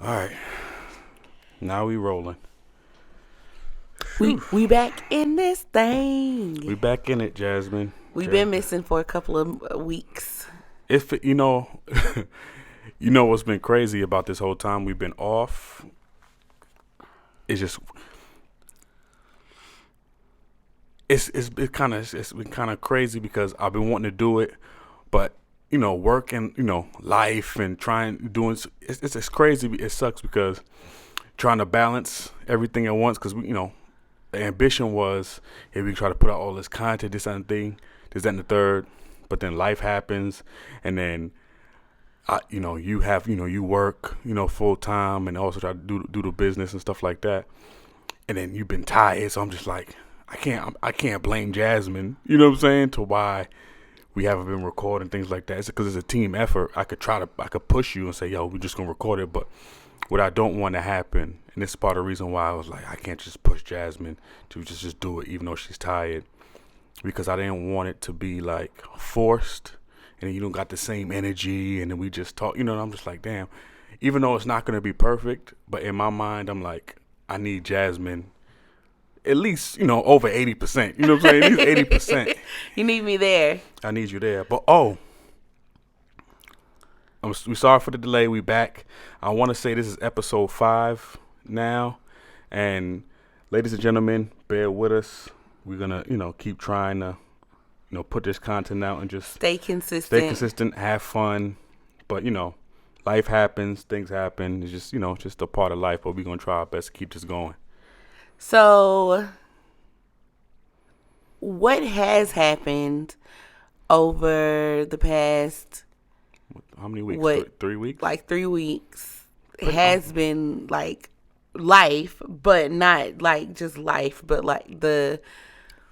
All right. Now we rolling. We back in this thing. We back in it, Jasmine. We've been missing for a couple of weeks. If you know, you know what's been crazy about this whole time we've been off. It's just it's been kind of crazy because I've been wanting to do it, but work and life and doing it's crazy. It sucks because trying to balance everything at once because the ambition was, hey, we try to put out all this content, this and thing, this that, and the third, but then life happens, and then you work full time and also try to do the business and stuff like that, and then you've been tired, so I'm just like, I can't blame Jasmine, you know what I'm saying, to why we haven't been recording things like that. It's because it's a team effort. I could push you and say, yo, we're just gonna record it, but what I don't want to happen, and this is part of the reason why I was like, I can't just push Jasmine to just do it even though she's tired, because I didn't want it to be like forced and then you don't got the same energy and then we just talk, and I'm just like, damn, even though it's not going to be perfect, but in my mind I'm like, I need Jasmine at least, over 80%, you know what I'm saying? At least 80%. You need me there. I need you there. But we sorry for the delay. We back. I want to say this is episode 5 now, and ladies and gentlemen, bear with us. We're gonna, keep trying to, put this content out and just stay consistent, have fun. But life happens, things happen. It's just, just a part of life. But we're gonna try our best to keep this going. So, what has happened over the past? How many weeks? 3 weeks? Like 3 weeks. It has been like life, but not like just life, but like the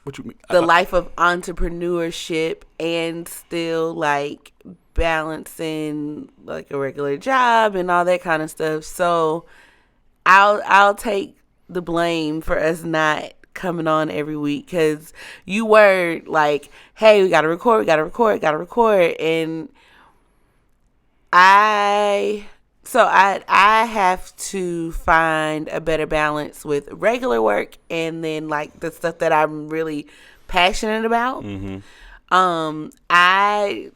what you mean? The life of entrepreneurship and still like balancing like a regular job and all that kind of stuff. So I'll take the blame for us not coming on every week because you were like, hey, we gotta record, and I have to find a better balance with regular work and then like the stuff that I'm really passionate about. Mm-hmm. I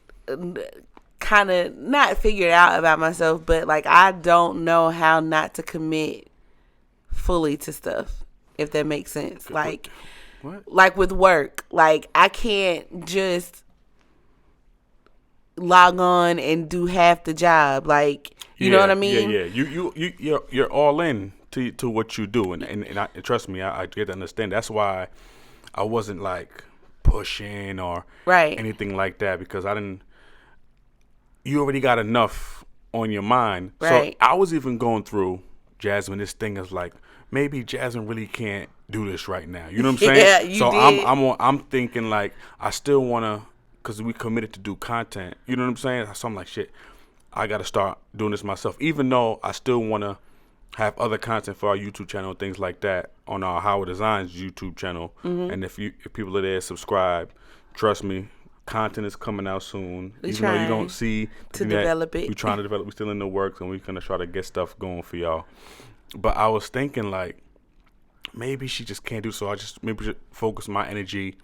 kind of not figured out about myself, but like I don't know how not to commit fully to stuff, if that makes sense. Like, what? Like with work, like I can't just log on and do half the job, like you know what I mean? You're all in to what you do, and trust me, I get to understand. That's why I wasn't like pushing or anything like that, because you already got enough on your mind. Right. So I was even going through, Jasmine, this thing is like, maybe Jasmine really can't do this right now. You know what I'm saying? Yeah, so did. I'm thinking like, I still wanna, because we committed to do content. You know what I'm saying? So I'm like, shit, I got to start doing this myself, even though I still want to have other content for our YouTube channel and things like that on our Howard Designs YouTube channel. Mm-hmm. And if people are there, subscribe. Trust me, content is coming out soon. Even though you don't see to develop it. We're trying to develop. We're still in the works, and we're going to try to get stuff going for y'all. But I was thinking like, maybe she just can't do so. I just maybe should focus my energy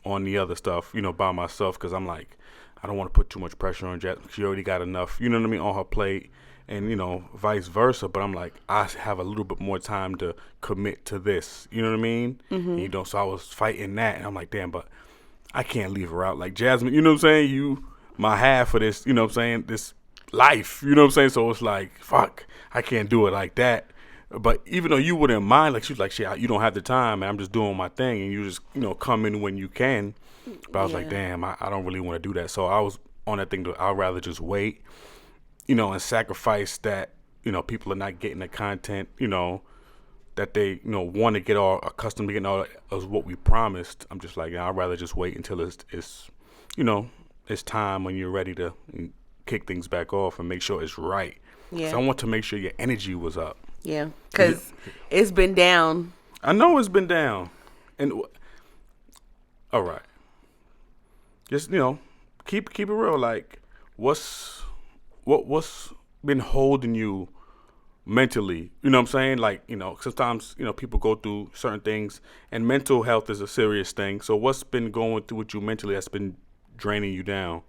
on the other stuff, by myself, because I'm like, I don't want to put too much pressure on Jasmine. She already got enough, you know what I mean, on her plate, and vice versa. But I'm like, I have a little bit more time to commit to this, you know what I mean? Mm-hmm. So I was fighting that, and I'm like, damn, but I can't leave her out. Like, Jasmine, you know what I'm saying? You my half of this, you know what I'm saying? This life, you know what I'm saying? So it's like, fuck, I can't do it like that. But even though you wouldn't mind, like, she was like, shit, you don't have the time, and I'm just doing my thing, and you just, come in when you can. But I was like, damn, I don't really want to do that. So I was on that thing, I'd rather just wait, and sacrifice that, people are not getting the content, that they, want to get all accustomed to getting all of what we promised. I'm just like, I'd rather just wait until it's it's time when you're ready to kick things back off and make sure it's right. Yeah. So I want to make sure your energy was up. Yeah, because it's been down. I know it's been down. And all right. Just, keep it real. Like, what's been holding you mentally. You know what I'm saying? Like, sometimes, people go through certain things, and mental health is a serious thing. So what's been going through with you mentally that's been draining you down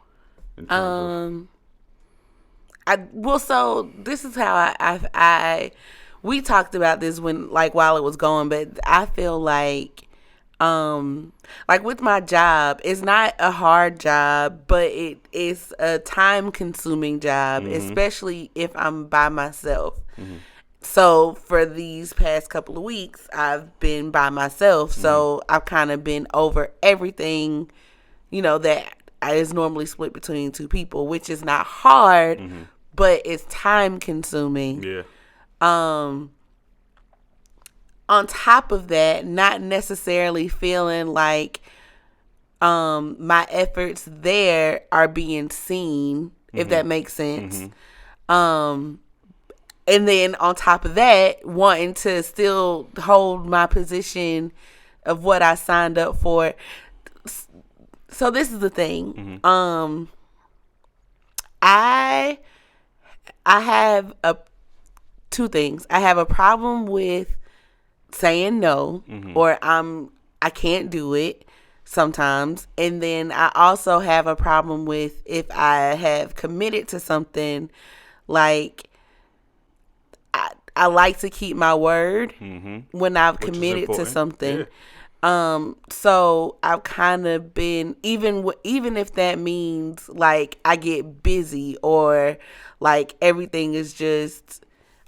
in terms So this is how we talked about this while it was going, but I feel like with my job, it's not a hard job, but it is a time consuming job, especially if I'm by myself. So for these past couple of weeks, I've been by myself. So I've kind of been over everything, that is normally split between two people, which is not hard, but it's time consuming. Yeah. On top of that, not necessarily feeling like my efforts there are being seen, if that makes sense. And then on top of that, wanting to still hold my position of what I signed up for. So this is the thing. I have two things. I have a problem with saying no, or I can't do it sometimes. And then I also have a problem with if I have committed to something, like I like to keep my word when I've committed to something. Yeah. So I've kind of been, even if that means like I get busy or like everything is just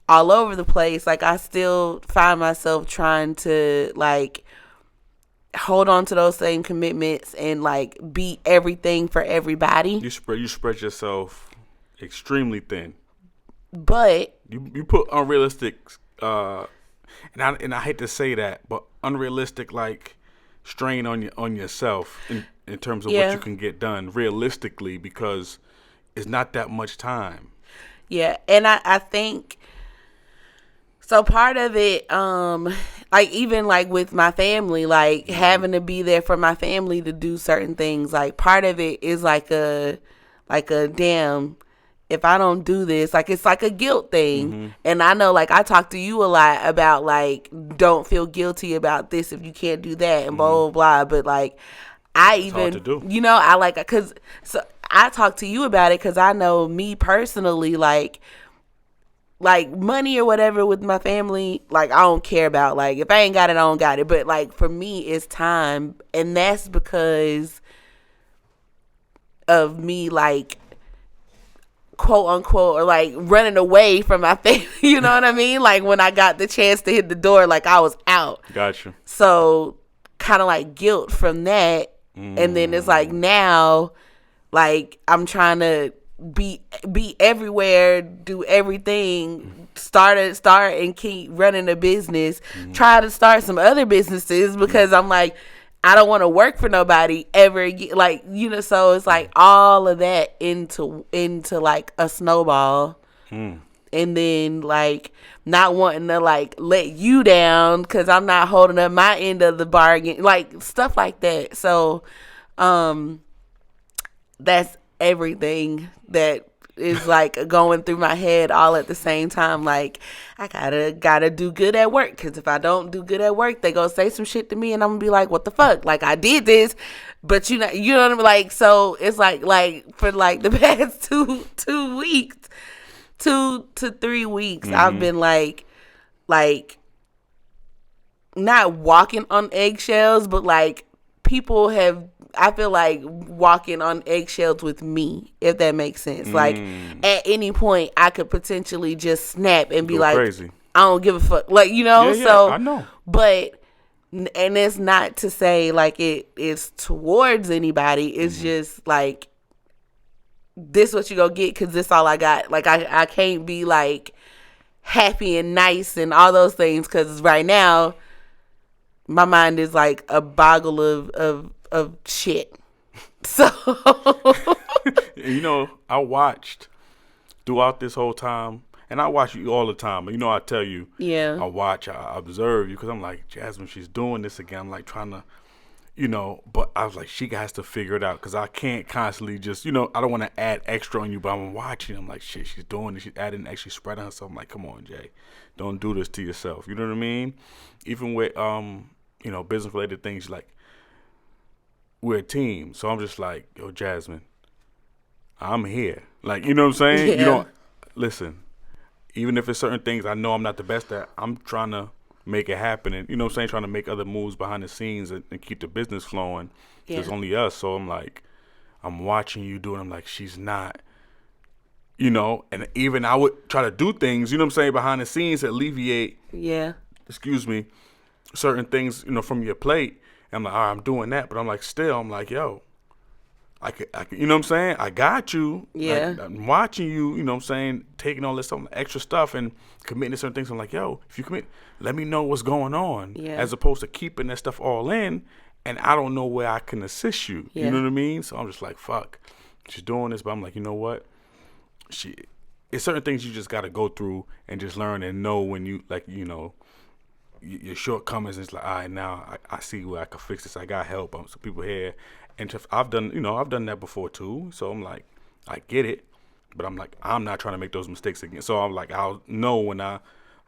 all over the place, like I still find myself trying to like hold on to those same commitments and like be everything for everybody. You spread yourself extremely thin. But you put unrealistic, and I hate to say that, but unrealistic like strain on yourself in terms of what you can get done realistically, because it's not that much time. Yeah, and I think so. Part of it, like even like with my family, like having to be there for my family to do certain things. Like part of it is like a damn. If I don't do this, like it's like a guilt thing. And I know like I talk to you a lot about like don't feel guilty about this if you can't do that and blah blah blah. But like it's hard to do. I like, because so I talk to you about it because I know me personally, like money or whatever with my family, like I don't care about. Like if I ain't got it, I don't got it. But like for me, it's time, and that's because of me like quote unquote or like running away from my family. You know what I mean? Like when I got the chance to hit the door, like I was out. Gotcha. So kind of like guilt from that, and then it's like now, like I'm trying to be everywhere, do everything, start and keep running a business, try to start some other businesses because I'm like, I don't want to work for nobody ever again. Like, so it's like all of that into like a snowball. And then like not wanting to like let you down because I'm not holding up my end of the bargain, like stuff like that. So that's everything that is like going through my head all at the same time. Like I gotta do good at work, because if I don't do good at work, they gonna say some shit to me and I'm gonna be like, what the fuck, like I did this, but you know what I mean? Like, so it's like for like the past 2 weeks, 2 to 3 weeks, I've been like not walking on eggshells, but like people have, I feel like, walking on eggshells with me, if that makes sense. Like at any point I could potentially just snap and be like, crazy. I don't give a fuck, like, so I know. But and it's not to say like it is towards anybody, it's just like this what you gonna get, because this all I got. Like I can't be like happy and nice and all those things, because right now my mind is like a boggle of shit. So I watched throughout this whole time, and I watch you all the time. I tell you, I watch, I observe you, because I'm like, Jasmine, she's doing this again. I'm like trying to, but I was like, she has to figure it out because I can't constantly just, I don't want to add extra on you, but I'm watching. I'm like, shit, she's doing it. She's adding extra spread on herself. I'm like, come on, Jay, don't do this to yourself. You know what I mean? Even with, business related things, like we're a team. So I'm just like, yo, Jasmine, I'm here. Like, you know what I'm saying? Yeah. You don't listen. Even if it's certain things I know I'm not the best at, I'm trying to make it happen, and trying to make other moves behind the scenes and keep the business flowing. Yeah. There's only us, so I'm like, I'm watching you do it. I'm like, she's not, and even I would try to do things, behind the scenes to alleviate, certain things, from your plate. And I'm like, all right, I'm doing that, but I'm like, still, I'm like, yo, I could, I got you. Yeah. I'm watching you, taking all this extra stuff and committing to certain things. I'm like, yo, if you commit, let me know what's going on. Yeah. As opposed to keeping that stuff all in and I don't know where I can assist you. Yeah. You know what I mean? So I'm just like, fuck, she's doing this, but I'm like, you know what? It's certain things you just got to go through and just learn and know when you, like, your shortcomings. It's like, all right, now I see where I can fix this. I got help. Some people here. And I've done that before too. So I'm like, I get it, but I'm like, I'm not trying to make those mistakes again. So I'm like, I'll know when I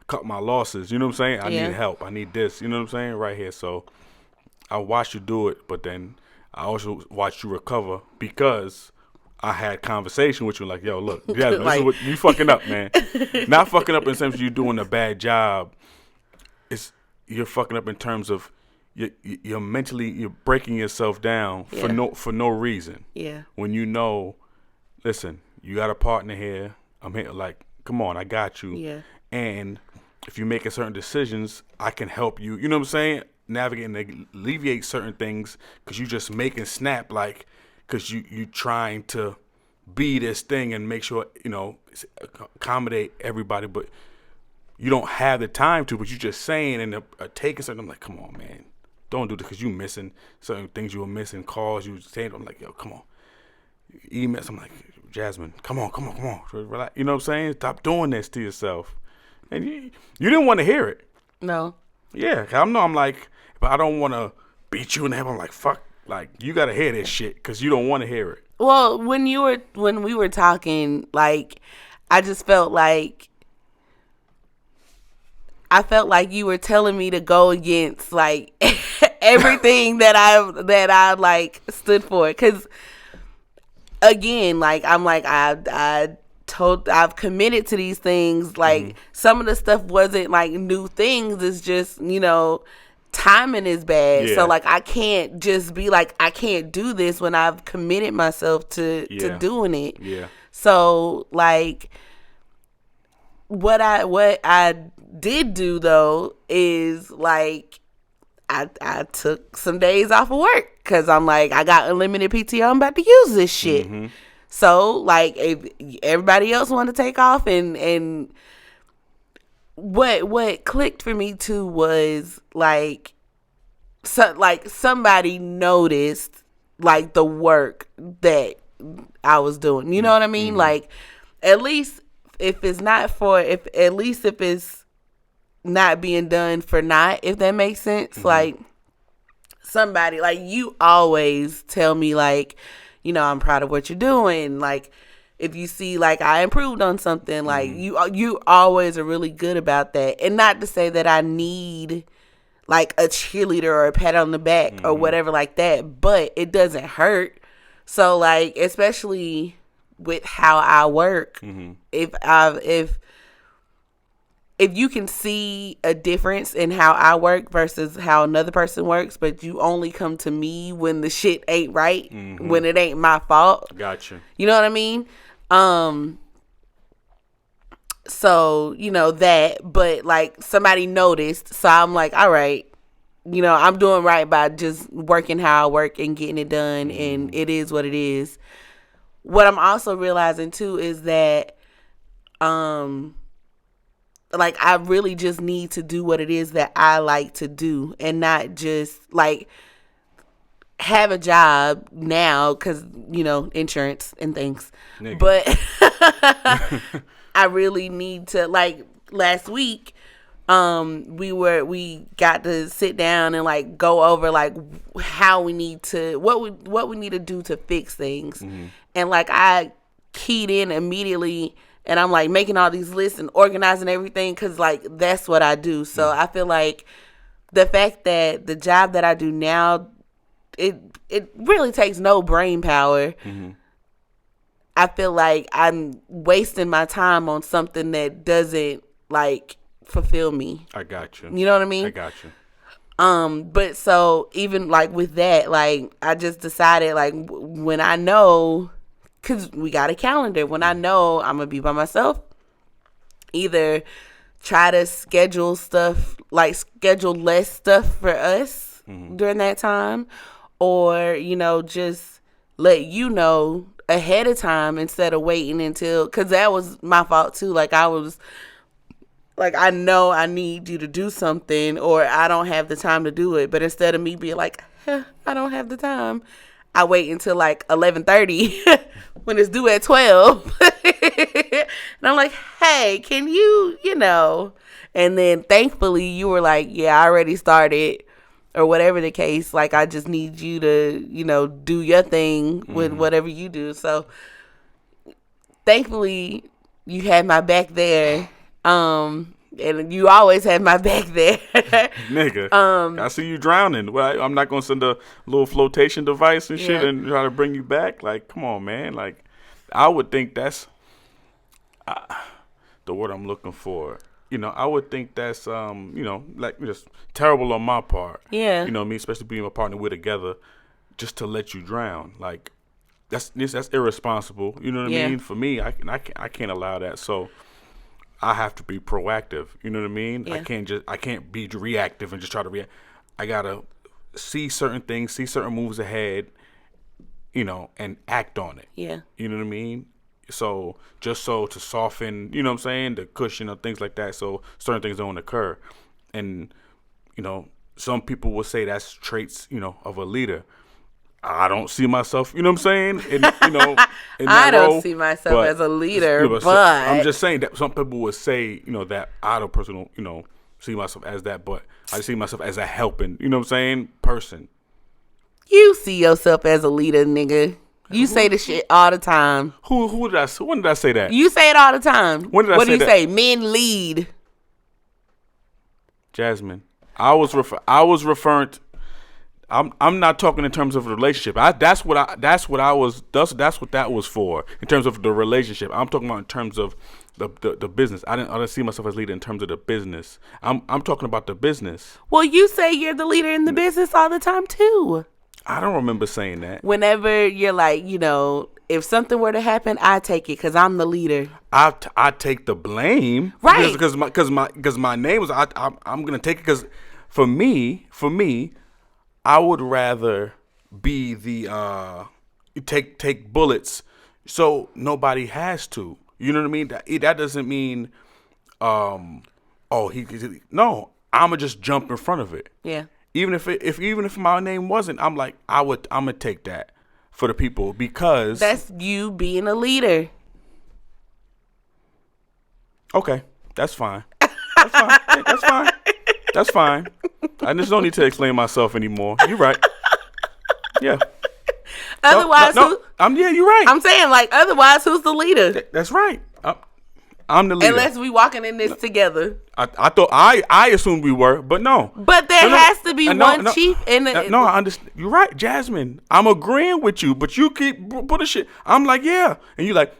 cut my losses. You know what I'm saying? I need help. I need this. You know what I'm saying? Right here. So I watched you do it, but then I also watched you recover because I had conversation with you like, yo, look, Jasmine, this is what you fucking up, man. Not fucking up in terms of you doing a bad job. You're fucking up in terms of you're mentally breaking yourself down for no reason. Yeah. When listen, you got a partner here. I'm here. Like, come on, I got you. Yeah. And if you're making certain decisions, I can help you. You know what I'm saying? Navigate and alleviate certain things because you just making snap like because you trying to be this thing and make sure accommodate everybody, but you don't have the time to. But you just saying and taking something. I'm like, come on, man. Don't do this because you missing certain things you were missing, calls you were saying. I'm like, yo, come on. Emails. I'm like, Jasmine, come on. Relax. You know what I'm saying? Stop doing this to yourself. And you didn't want to hear it. No. Yeah, I'm like, but I don't want to beat you in the head. I'm like, fuck, like, you got to hear this shit because you don't want to hear it. Well, when we were talking, like, I just felt like, you were telling me to go against like everything that I like stood for. Cause again, like I'm like I've committed to these things. Like some of the stuff wasn't like new things. It's just timing is bad. Yeah. So like I can't just be like I can't do this when I've committed myself to doing it. Yeah. So like what I did do though is like I took some days off of work because I'm like I got unlimited PTO. I'm about to use this shit. Mm-hmm. So like if everybody else want to take off and what clicked for me too was like somebody noticed like the work that I was doing. You know what I mean? Mm-hmm. Like at least if it's not being done for naught, if that makes sense. Mm-hmm. Like somebody, like you always tell me like, I'm proud of what you're doing. Like if you see like I improved on something, like you always are really good about that. And not to say that I need like a cheerleader or a pat on the back or whatever like that, but it doesn't hurt. So like, especially with how I work, if you can see a difference in how I work versus how another person works, but you only come to me when the shit ain't right, when it ain't my fault. Gotcha. You know what I mean? So, that, but like somebody noticed. So I'm like, all right, I'm doing right by just working how I work and getting it done. And it is what it is. What I'm also realizing too is that, like I really just need to do what it is that I like to do and not just like have a job now because, insurance and things. Nigga. But I really need to, like last week, we got to sit down and like go over like how we need to what we need to do to fix things. And like I keyed in immediately, and I'm like making all these lists and organizing everything because like that's what I do. So I feel like the fact that the job that I do now, it really takes no brain power. I feel like I'm wasting my time on something that doesn't like fulfill me. I got you. You know what I mean? I got you. But so even like with that, like I just decided like when I know, cause we got a calendar, when I know I'm gonna be by myself, either try to schedule less stuff for us during that time, or, you know, just let you know ahead of time instead of waiting until, cause that was my fault too. Like I was like, I know I need you to do something or I don't have the time to do it. But instead of me being like, I don't have the time, I wait until like 11:30 when it's due at 12. And I'm like, hey, can you know? And then thankfully you were like, yeah, I already started, or whatever the case. Like, I just need you to, you know, do your thing with whatever you do. So thankfully you had my back there. And you always had my back there. Nigga, I see you drowning. Well, I'm not going to send a little flotation device and shit and try to bring you back. Like, come on, man. Like, I would think that's the word I'm looking for. You know, I would think that's, you know, like just terrible on my part. Yeah. You know what I mean? Especially being a partner, we're together just to let you drown. Like, that's irresponsible. You know what I mean? For me, I can't allow that. So I have to be proactive. You know what I mean? Yeah. I can't be reactive and just try to react. I gotta see certain things, see certain moves ahead, you know, and act on it. Yeah. You know what I mean? So just so to soften, you know what I'm saying, the cushion or things like that, so certain things don't occur. And, you know, some people will say that's traits, you know, of a leader. I don't see myself, you know what I'm saying? In, you know, in that I don't role, see myself as a leader, but I'm just saying that some people would say, you know, that I don't personally, you know, see myself as that, but I see myself as a helping, you know what I'm saying, person. You see yourself as a leader, nigga. You say the shit all the time. When did I say that? You say it all the time. When did I say that? What do you say? Men lead. Jasmine, I was referring to, I'm not talking in terms of a relationship. That's what that was for, in terms of the relationship. I'm talking about in terms of the business. I didn't see myself as leader in terms of the business. I'm talking about the business. Well, you say you're the leader in the business all the time too. I don't remember saying that. Whenever you're like, you know, if something were to happen, I take it because I'm the leader. I take the blame, right? Because my name was I'm gonna take it because for me, I would rather be the take bullets so nobody has to. You know what I mean? That doesn't mean no, I'ma just jump in front of it. Yeah. Even if my name wasn't, I'm like, I'm gonna take that for the people because that's you being a leader. Okay, that's fine. That's fine. Hey, that's fine. That's fine. I just don't need to explain myself anymore. You're right. Yeah. Otherwise, you're right. I'm saying, like, otherwise, who's the leader? That's right. I'm the leader. Unless we walking in this together. I thought I assumed we were, but no. But there has to be one chief in it. No, I understand. You're right, Jasmine. I'm agreeing with you, but you keep putting shit. I'm like, yeah, and you like,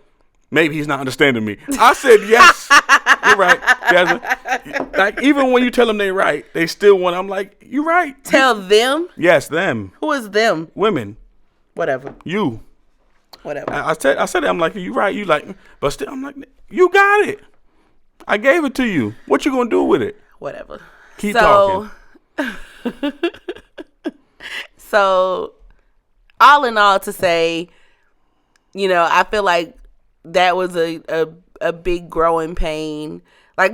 maybe he's not understanding me. I said yes. You're right, Jasmine. Like, even when you tell them they're right, they still want. I'm like, you're right. Tell them. Yes, them. Who is them? Women. Whatever. You. Whatever. I said it. I'm like, you right. You like, but still, I'm like, you got it. I gave it to you. What you gonna do with it? Whatever. Keep talking. So, all in all, to say, you know, I feel like that was a big growing pain. Like,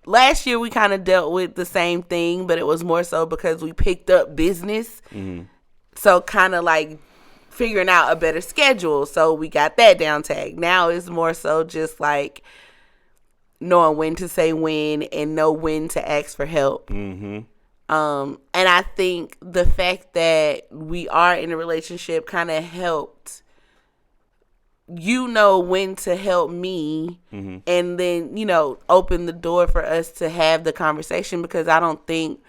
last year we kind of dealt with the same thing, but it was more so because we picked up business. Mm-hmm. So kind of like figuring out a better schedule. So we got that down tagged. Now it's more so just like, knowing when to say when and know when to ask for help. Mm-hmm. And I think the fact that we are in a relationship kind of helped you know when to help me, and then, open the door for us to have the conversation, because I don't think,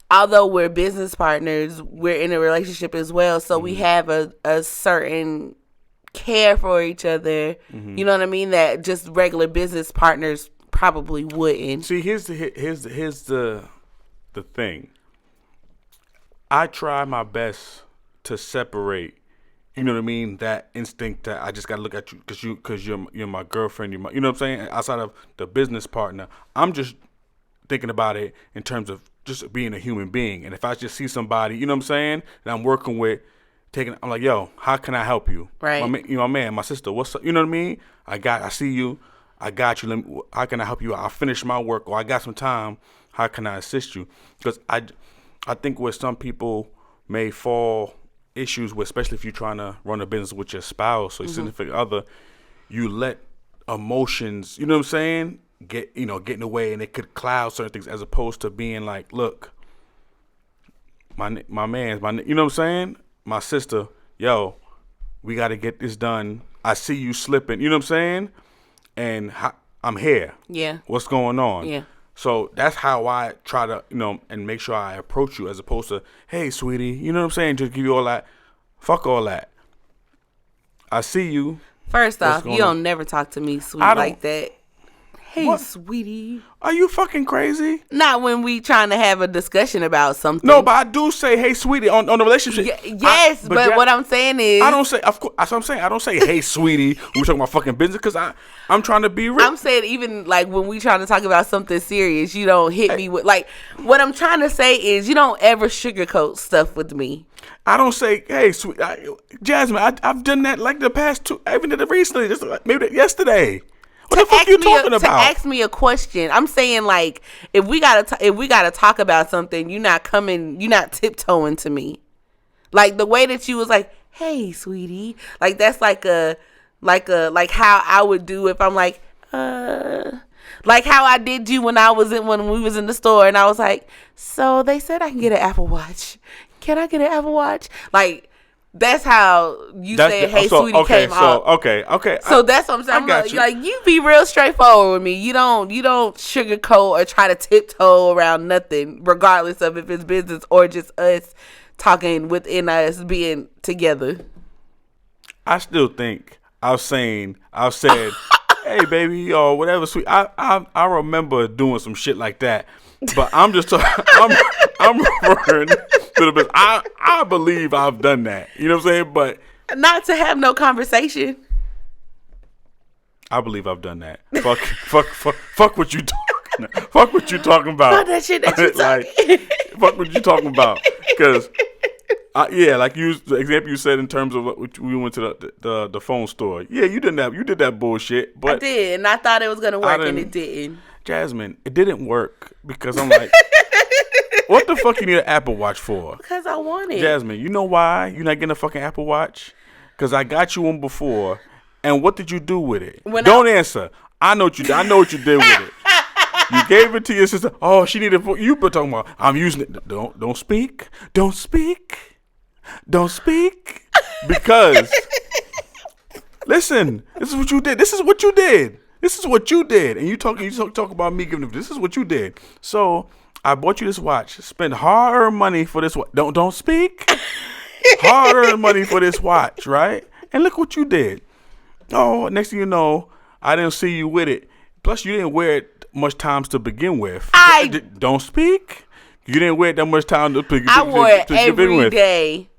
although we're business partners, we're in a relationship as well. So we have a certain care for each other. You know what I mean? That just regular business partners probably wouldn't. See, here's the thing. I try my best to separate. You know what I mean? That instinct that I just gotta look at you because you're my girlfriend. You know what I'm saying? Outside of the business partner, I'm just thinking about it in terms of just being a human being. And if I just see somebody, you know what I'm saying, that I'm working with, I'm like, yo, how can I help you? Right. My man, my sister, what's up? You know what I mean? I see you. I got you. How can I help you? I'll finish my work, or I got some time. How can I assist you? Because I think where some people may fall issues with, especially if you're trying to run a business with your spouse or your significant other, you let emotions, you know what I'm saying, get in the way, and it could cloud certain things, as opposed to being like, look, my man's, you know what I'm saying, my sister, yo, we got to get this done. I see you slipping, you know what I'm saying, and I'm here. Yeah. What's going on? Yeah. So that's how I try to, and make sure I approach you, as opposed to, hey, sweetie, you know what I'm saying? Just give you all that. Fuck all that. I see you. First off, you don't never talk to me sweet like that. Hey, what? Sweetie. Are you fucking crazy? Not when we trying to have a discussion about something. No, but I do say, hey, sweetie, on the relationship. Yes, but what I'm saying is, I don't say, of course, that's what I'm saying. I don't say, hey, sweetie, when we're talking about fucking business, because I'm trying to be real. I'm saying, even like when we trying to talk about something serious, you don't hit me with, like, what I'm trying to say is, you don't ever sugarcoat stuff with me. I don't say, hey, sweet Jasmine, I've done that like the past two, I even did it recently, just like maybe yesterday. What the fuck you talking about? To ask me a question. I'm saying, like, if we gotta talk about something, you're not tiptoeing to me. Like the way that you was like, hey, sweetie. Like that's like how I would do if I'm like how I did you when we was in the store, and I was like, so they said I can get an Apple Watch. Can I get an Apple Watch? Like, that's how you said, hey, sweetie, came out. Okay. So that's what I'm saying. Like, you be real straightforward with me. You don't sugarcoat or try to tiptoe around nothing, regardless of if it's business or just us talking within us being together. I still think I've said, hey, baby, or whatever, sweet. I remember doing some shit like that, but I'm just talking. I'm referring to the business. I believe I've done that. You know what I'm saying? But not to have no conversation. I believe I've done that. Fuck what you talking. Fuck what you talking about. Fuck that shit that you talking. Fuck what you talking about. Because like the example you said in terms of we went to the phone store. Yeah, you did that. You did that bullshit. But I did, and I thought it was gonna work, and it didn't. Jasmine, it didn't work because I'm like, what the fuck you need an Apple Watch for? Because I want it. Jasmine, you know why you're not getting a fucking Apple Watch? Because I got you one before, and what did you do with it? Don't answer. I know what you did with it. You gave it to your sister. Oh, she needed. You been talking about. I'm using it. Don't speak. Don't speak. Don't speak. Because listen, this is what you did. This is what you did. This is what you did. And you talk about me giving it. This is what you did. So I bought you this watch. Spend hard-earned money for this watch. Don't speak. Hard-earned money for this watch, right? And look what you did. Oh, next thing you know, I didn't see you with it. Plus, you didn't wear it much times to begin with. Don't speak. You didn't wear it that much time to begin with. I wore it every day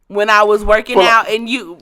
when I was working out, and you.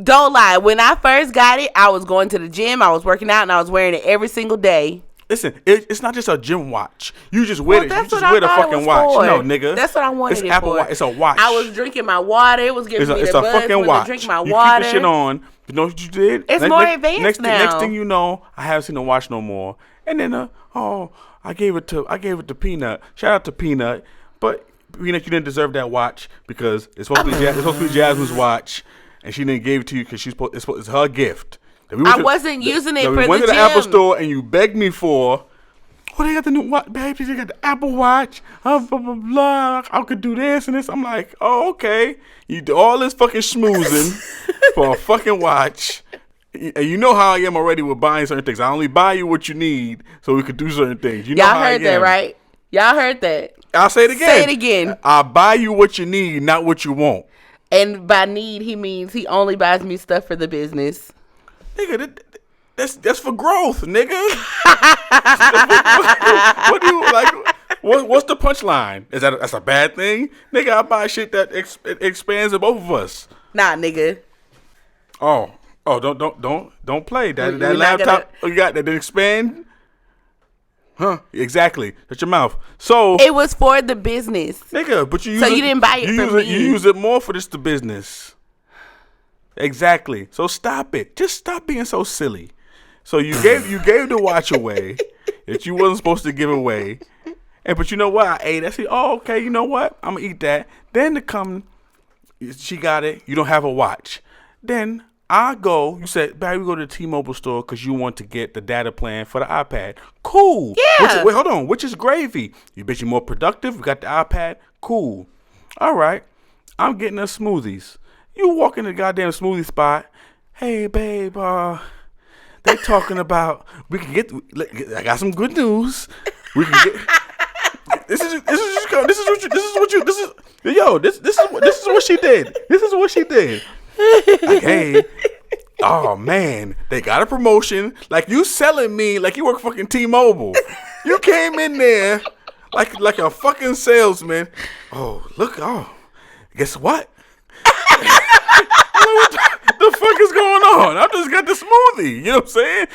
Don't lie. When I first got it, I was going to the gym, I was working out, and I was wearing it every single day. Listen, it's not just a gym watch. You just wear it. You just wear the fucking watch. For. No, nigga. That's what I wanted it Apple for. Watch. It's a watch. I was drinking my water. It was giving me the buzz fucking watch. To drink my you water. Keep the shit on. You know what you did? It's more advanced now. Next thing you know, I haven't seen the watch no more. And then, I gave it to Peanut. Shout out to Peanut. But Peanut, you didn't deserve that watch because it's supposed to be Jasmine's watch. And she didn't give it to you because it's her gift. I wasn't using it for the gym. We went to the Apple store and you begged me for, they got the new watch, baby. They got the Apple Watch. Blah, blah, blah. I could do this and this. I'm like, oh, okay. You do all this fucking schmoozing for a fucking watch. And you know how I am already with buying certain things. I only buy you what you need so we could do certain things. You know Y'all heard that, right? Y'all heard that. I'll say it again. Say it again. I buy you what you need, not what you want. And by need, he means he only buys me stuff for the business. Nigga, that's for growth, nigga. What do you like? What's the punchline? That's a bad thing, nigga? I buy shit that expands to both of us. Nah, nigga. Oh, don't play that laptop. You got that didn't expand. Huh? Exactly. Shut your mouth. So it was for the business, nigga. But you didn't buy it for me. You use it more for the business. Exactly. So stop it. Just stop being so silly. So you gave the watch away that you wasn't supposed to give away, but you know what? I ate it. I said, oh, okay. You know what? I'm gonna eat that. Then she got it. You don't have a watch. Then you said, baby, we go to the T-Mobile store because you want to get the data plan for the iPad. Cool. Yeah. Wait, hold on. Which is gravy? You bet you're more productive. We got the iPad. Cool. All right. I'm getting us smoothies. You walk in the goddamn smoothie spot. Hey, babe, they talking about we can get. I got some good news. We can get. This is what she did. This is what she did. Like, hey, oh man, they got a promotion. Like you selling me like you work fucking T-Mobile. You came in there like a fucking salesman. Oh look, guess what? What the fuck is going on? I just got the smoothie. You know what I'm saying?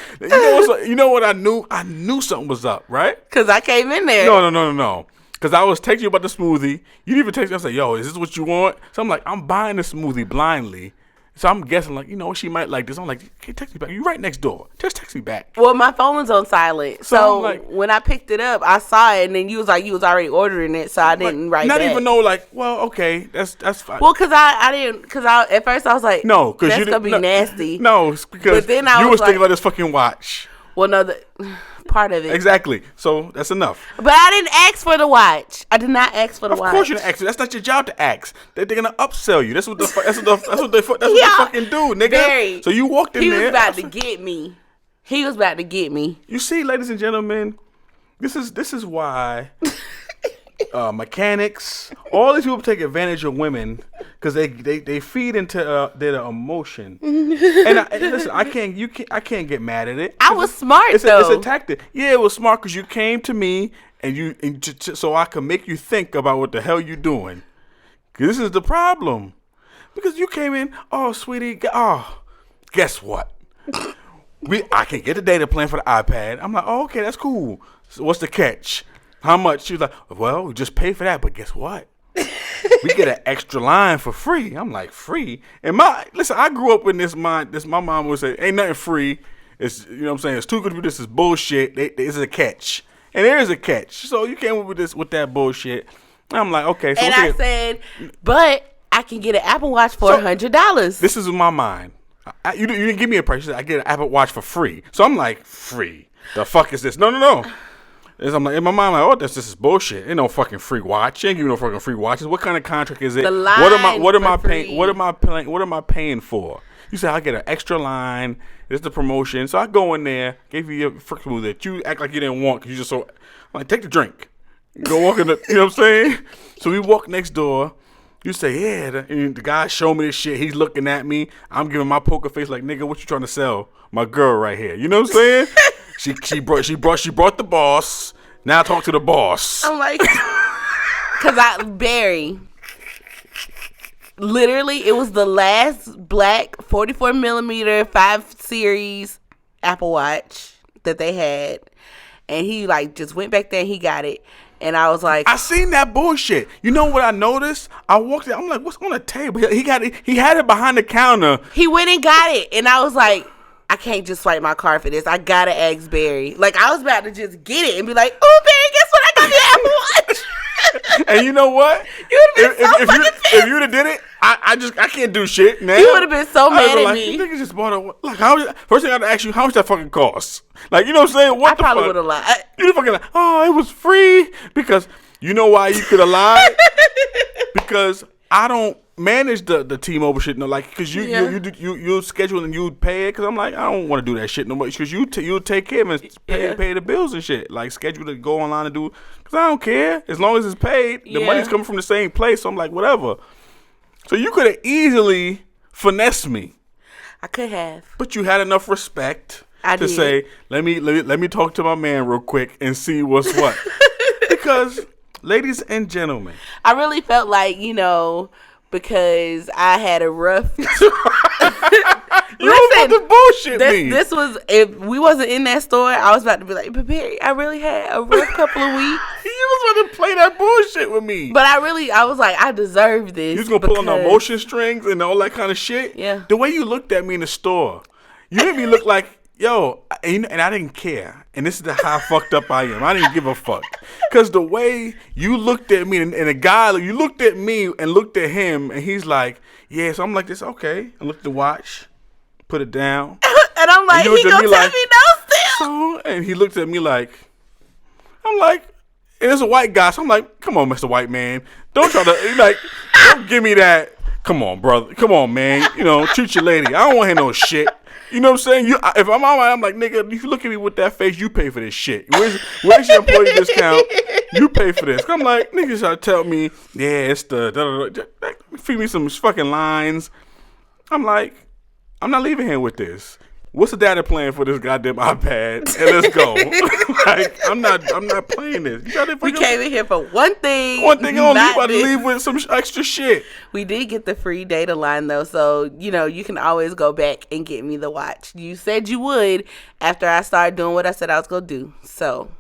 You know what I knew? I knew something was up, right? Because I came in there. No. Because I was texting you about the smoothie. You didn't even text me. I was like, yo, is this what you want? So I'm like, I'm buying the smoothie blindly. So I'm guessing, like, she might like this. I'm like, hey, text me back. You right next door. Just text me back. Well, my phone was on silent. So like, when I picked it up, I saw it, and then you was like, you was already ordering it, so I didn't write not back. Even know, like, well, okay, that's fine. Well, because at first I was like, no, because that's going to be nasty. No, because then you was thinking about this fucking watch. Well, no, part of it. Exactly. So that's enough. But I didn't ask for the watch. I did not ask for the watch. Of course you didn't ask. That's not your job to ask. They're gonna upsell you. That's what they fucking do, nigga. Very. So you walked in there. He was about to get me. He was about to get me. You see, ladies and gentlemen, this is why mechanics, all these people take advantage of women because they feed into their emotion. And listen, I can't get mad at it. I was smart though. It's a tactic. Yeah, it was smart because you came to me so I could make you think about what the hell you doing. This is the problem. Because you came in, oh sweetie, guess what? I can get the data plan for the iPad. I'm like, oh, okay, that's cool. So what's the catch? How much? She was like, well, we just pay for that, but guess what? We get an extra line for free. I'm like, free? And listen, I grew up in this mind. My mom would say, ain't nothing free. It's, you know what I'm saying? It's too good to be this is bullshit. There's a catch. And there is a catch. So you came up with that bullshit. I'm like, okay. So and I said, but I can get an Apple Watch for $100. This is in my mind. You didn't give me a price. You said I get an Apple Watch for free. So I'm like, free? The fuck is this? No. I'm like, in my mind, like, this is bullshit. Ain't no fucking free watch. Ain't giving no fucking free watches. What kind of contract is it? The line what am I paying for? You said I get an extra line. It's the promotion. So I go in there, gave you your freaking move that you act like you didn't want because you just so. I'm like, take the drink. Go walk in the. You know what I'm saying? So we walk next door. You say, yeah, and the guy show me this shit. He's looking at me. I'm giving my poker face like, nigga, what you trying to sell? My girl right here. You know what I'm saying? She brought the boss. Now talk to the boss. I'm like, Barry. Literally, it was the last black 44 millimeter 5 series Apple Watch that they had, and he like just went back there and he got it. And I was like, I seen that bullshit. You know what I noticed? I walked in. I'm like, what's on the table? He got it. He had it behind the counter. He went and got it, and I was like, I can't just swipe my card for this. I gotta ask Barry. Like I was about to just get it and be like, oh Barry, guess what? I got the Apple Watch. And you know what? If you'd have did it, I can't do shit now. You would have been so mad at like, me. You niggas just bought a like first thing I'd ask you, how much that fucking cost? Like, you know what I'm saying? What I probably would have lied. You fucking like, oh, it was free because you know why you could have lied? Because I don't manage the T-Mobile shit, no, like, because you schedule and you pay it. Because I'm like, I don't want to do that shit no more. Because you'll take care of it and pay the bills and shit. Like, schedule to go online and do. Because I don't care as long as it's paid. The money's coming from the same place. So I'm like, whatever. So you could have easily finessed me. I could have, but you had enough respect to say, let me talk to my man real quick and see what's what. Because, ladies and gentlemen, I really felt like, because I had a rough. You was about to bullshit me. This was, if we wasn't in that store, I was about to be like, but Perry, I really had a rough couple of weeks. You was about to play that bullshit with me. But I was like, I deserve this. You was going to pull on the emotion strings and all that kind of shit? Yeah. The way you looked at me in the store, you made me look like, yo, and I didn't care. And this is how fucked up I am. I didn't give a fuck. Because the way you looked at me, and the guy, you looked at me and looked at him, and he's like, yeah, so I'm like this, okay. I looked at the watch, put it down. And I'm like, he gonna tell me no still? So, and he looked at me like, I'm like, and it's a white guy, so I'm like, come on, Mr. White Man. Don't try to, don't give me that. Come on, brother. Come on, man. Treat your lady. I don't want to hear no shit. You know what I'm saying? If I'm online, I'm like, nigga, if you look at me with that face, you pay for this shit. Where's your employee discount? You pay for this. I'm like, niggas try to tell me, yeah, it's the, feed me some fucking lines. I'm like, I'm not leaving here with this. What's the data plan for this goddamn iPad? And let's go. I'm not playing this. We came in here for one thing. One thing only. You about to leave with some extra shit. We did get the free data line though, so you can always go back and get me the watch. You said you would after I started doing what I said I was gonna do. So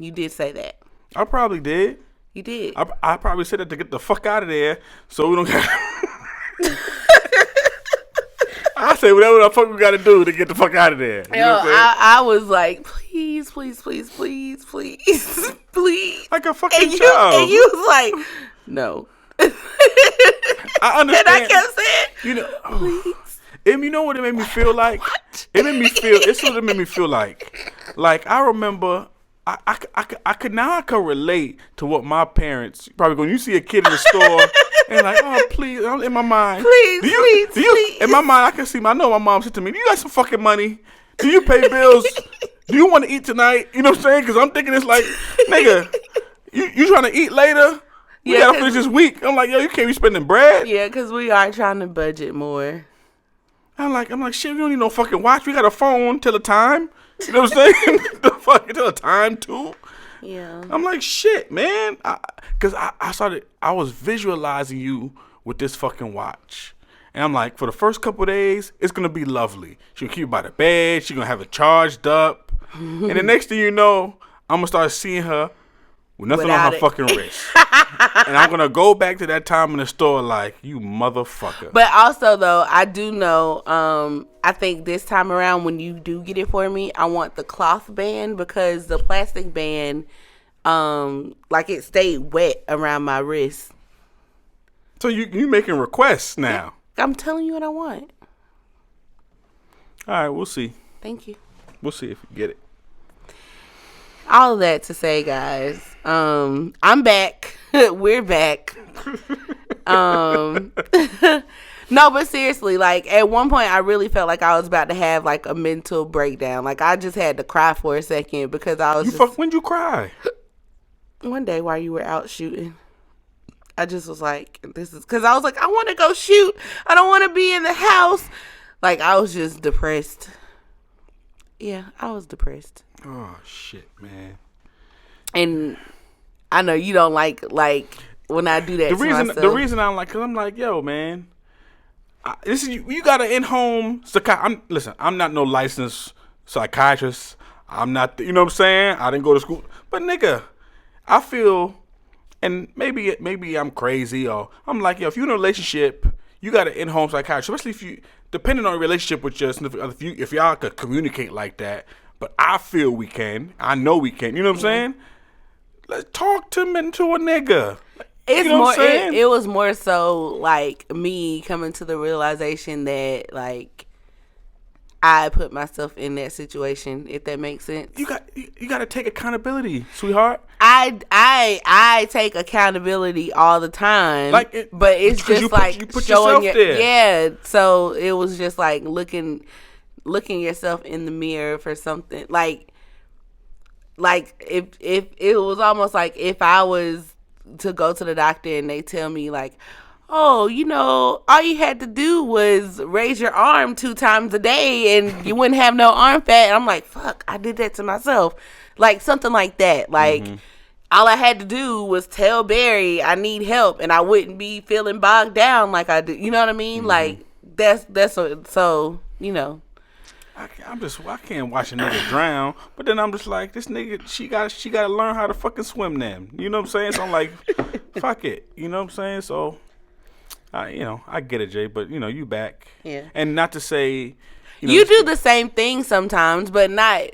you did say that. I probably did. You did. I probably said that to get the fuck out of there, so we don't get. I say whatever the fuck we got to do to get the fuck out of there. You know what I'm saying? I was like, please, please, please, please, please, please. Like a fucking child. And you was like, no. I understand. And I kept saying, please. You know what it made me feel like? What? It made me feel. It's what it made me feel like. Like I remember. I could relate to what my parents probably when you see a kid in the store and like, oh please, I'm in my mind. Please. In my mind, I can see. I know my mom said to me, "Do you got some fucking money? Do you pay bills? Do you want to eat tonight?" You know what I'm saying? Because I'm thinking it's like, nigga, you trying to eat later? We gotta finish this week. I'm like, yo, you can't be spending bread. Yeah, because we are trying to budget more. I'm like, shit, we don't need no fucking watch. We got a phone. Tell the time. You know what I'm saying? The fucking tell the time too. Yeah. I'm like, shit, man. Because I was visualizing you with this fucking watch. And I'm like, for the first couple of days, it's going to be lovely. She'll keep you by the bed. She's going to have it charged up. And the next thing you know, I'm going to start seeing her with nothing on her fucking wrist. And I'm going to go back to that time in the store like, you motherfucker. But also, though, I do know, I think this time around when you do get it for me, I want the cloth band because the plastic band, it stayed wet around my wrist. So you making requests now? I'm telling you what I want. All right, we'll see. Thank you. We'll see if you get it. All of that to say, guys, I'm back. We're back. No, but seriously, at one point I really felt like I was about to have a mental breakdown. I just had to cry for a second because I was when'd you cry? One day while you were out shooting. I just was like, this is because I was like, I want to go shoot. I don't want to be in the house. I was just depressed. Yeah, I was depressed. Oh shit, man. And I know you don't like when I do that. The reason I don't like, cause I'm like, yo, man, this is you got an in-home psychiatrist. I'm not no licensed psychiatrist. I'm not. You know what I'm saying? I didn't go to school, but nigga, I feel, and maybe I'm crazy or I'm like, yo, if you're in a relationship, you got an in-home psychiatrist, especially if you, depending on your relationship with your significant other, if y'all could communicate like that. But I feel we can. I know we can. You know what I'm saying? let's talk to him into a nigga. It's you know more. what I'm saying? It was more so like me coming to the realization that like I put myself in that situation. If that makes sense. You got to take accountability, sweetheart. I take accountability all the time. But it's just like you put showing yourself there. Yeah. So it was just like looking yourself in the mirror for something like if it was almost like if I was to go to the doctor and they tell me like, oh, all you had to do was raise your arm 2 times a day and you wouldn't have no arm fat. And I'm like, fuck, I did that to myself. Like something like that. Like all I had to do was tell Barry I need help and I wouldn't be feeling bogged down like I do. You know what I mean? Like that's what, so, I can't watch a nigga drown, but then I'm just like, this nigga, she got to learn how to fucking swim then. You know what I'm saying? So I'm like, fuck it. You know what I'm saying? So, I get it, Jay, but you back. Yeah. And not to say, you do the same thing sometimes, but not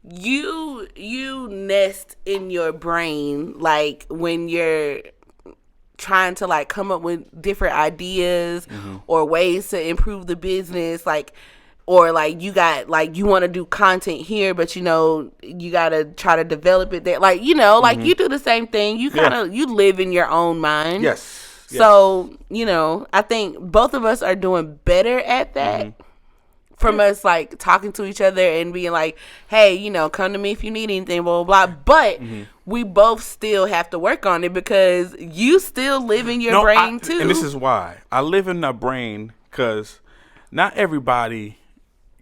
you nest in your brain like when you're trying to like come up with different ideas or ways to improve the business, like. Or like you got like you want to do content here, but you gotta try to develop it there. Like like you do the same thing. You kind of you live in your own mind. Yes. So I think both of us are doing better at that. From us like talking to each other and being like, hey, come to me if you need anything, blah blah blah. But we both still have to work on it because you still live in your brain too. And this is why I live in my brain because not everybody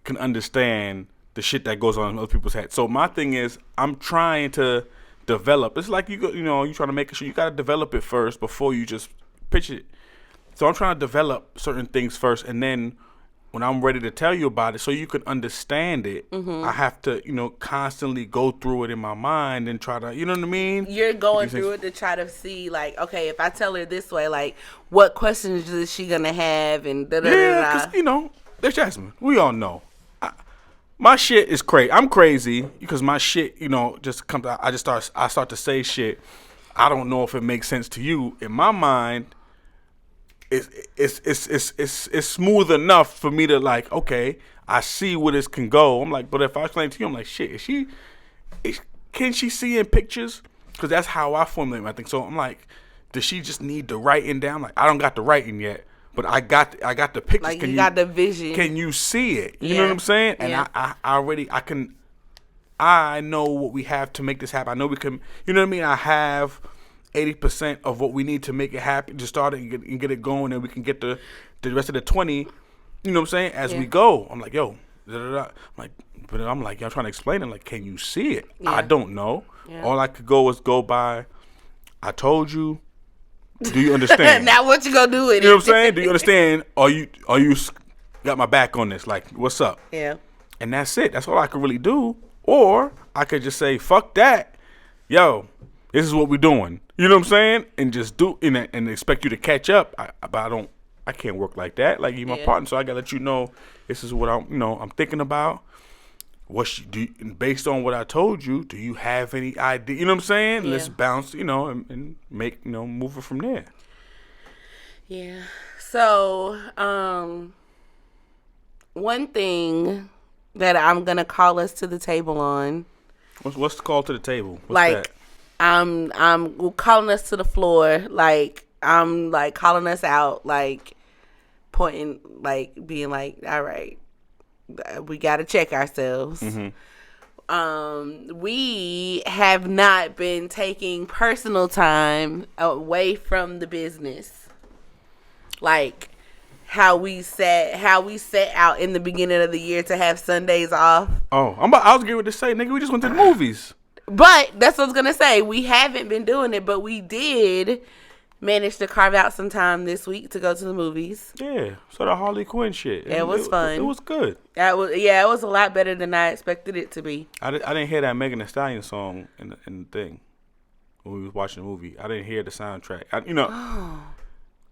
can understand the shit that goes on in other people's heads. So my thing is, I'm trying to develop. It's like you trying to make sure you got to develop it first before you just pitch it. So I'm trying to develop certain things first, and then when I'm ready to tell you about it, so you can understand it, I have to constantly go through it in my mind and try to, you know what I mean? You're going through it to try to see like, okay, if I tell her this way, like, what questions is she gonna have, and da da da da. Yeah, because there's Jasmine. We all know. My shit is crazy. I'm crazy because my shit, just comes out. I start to say shit. I don't know if it makes sense to you. In my mind, it's smooth enough for me to like, okay, I see where this can go. I'm like, but if I explain to you, I'm like, shit, can she see in pictures? Because that's how I formulate my thing. So I'm like, does she just need the writing down? Like, I don't got the writing yet. But I got the pictures. Like you got the vision. Can you see it? You know what I'm saying? And I know what we have to make this happen. I know we can. You know what I mean? I have 80% of what we need to make it happen. To start it and get it going, and we can get the rest of the 20. You know what I'm saying? As we go, I'm like, yo, da, da, da. I'm like, y'all trying to explain it. Like, can you see it? Yeah. I don't know. Yeah. All I could go by. I told you. Do you understand? Now what you gonna do with it? You know what I'm saying? Do you understand? Are you got my back on this? Like, what's up? Yeah. And that's it. That's all I could really do. Or I could just say, fuck that. Yo, this is what we're doing. You know what I'm saying? And just do and expect you to catch up. But I can't work like that. Like, you're my partner, so I gotta let you know this is what I'm thinking about. Based on what I told you, do you have any idea? You know what I'm saying? Yeah. Let's bounce, and make, move it from there. Yeah. So, one thing that I'm gonna call us to the table on. What's the call to the table? What's like, that? I'm calling us to the floor. Like, I'm like calling us out. Like, pointing, like being like, all right. We got to check ourselves. We have not been taking personal time away from the business, like how we set out in the beginning of the year to have Sundays off. Oh, I was going to say, nigga, we just went to the movies. But that's what I was gonna say. We haven't been doing it, but we did managed to carve out some time this week to go to the movies. Yeah, so the Harley Quinn shit. It was fun. It was good. It was a lot better than I expected it to be. I didn't hear that Megan Thee Stallion song in the thing when we was watching the movie. I didn't hear the soundtrack.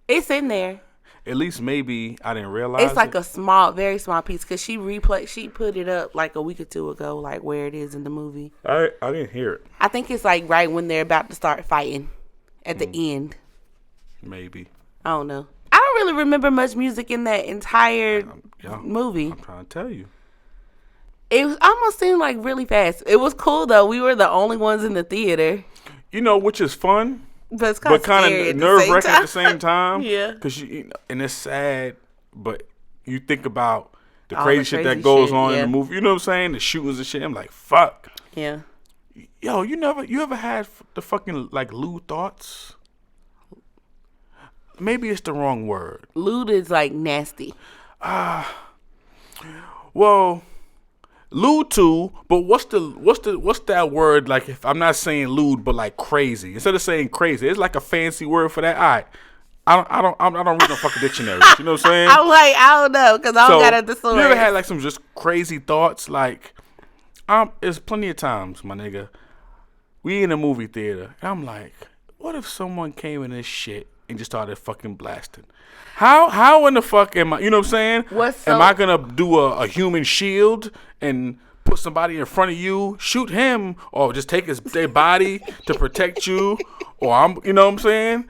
It's in there. at least maybe I didn't realize It's like a small, very small piece because she put it up like a week or two ago, like where it is in the movie. I didn't hear it. I think it's like right when they're about to start fighting at the end. Maybe. I don't know. I don't really remember much music in that entire movie. I'm trying to tell you. It almost seemed like really fast. It was cool though. We were the only ones in the theater. You know, which is fun. But it's kind of nerve-wracking at the same time. Yeah. Because and it's sad, but you think about the All crazy the shit crazy that goes shit, on yeah. in the movie. You know what I'm saying? The shootings and shit. I'm like, fuck. Yeah. Yo, you ever had the fucking like lewd thoughts? Maybe it's the wrong word. Lewd is like nasty. Well, lewd too, but what's that word? Like, if I'm not saying lewd, but like crazy. Instead of saying crazy, it's like a fancy word for that. All right, I don't read no fucking dictionary. You know what I'm saying? I'm like, I don't know because I don't got a thesaurus. You ever had like some just crazy thoughts? Like, there's plenty of times, my nigga, we in a movie theater, and I'm like, what if someone came in this shit and just started fucking blasting? How in the fuck am I? You know what I'm saying? Am I gonna do a human shield and put somebody in front of you, shoot him, or just take their body to protect you, or you know what I'm saying,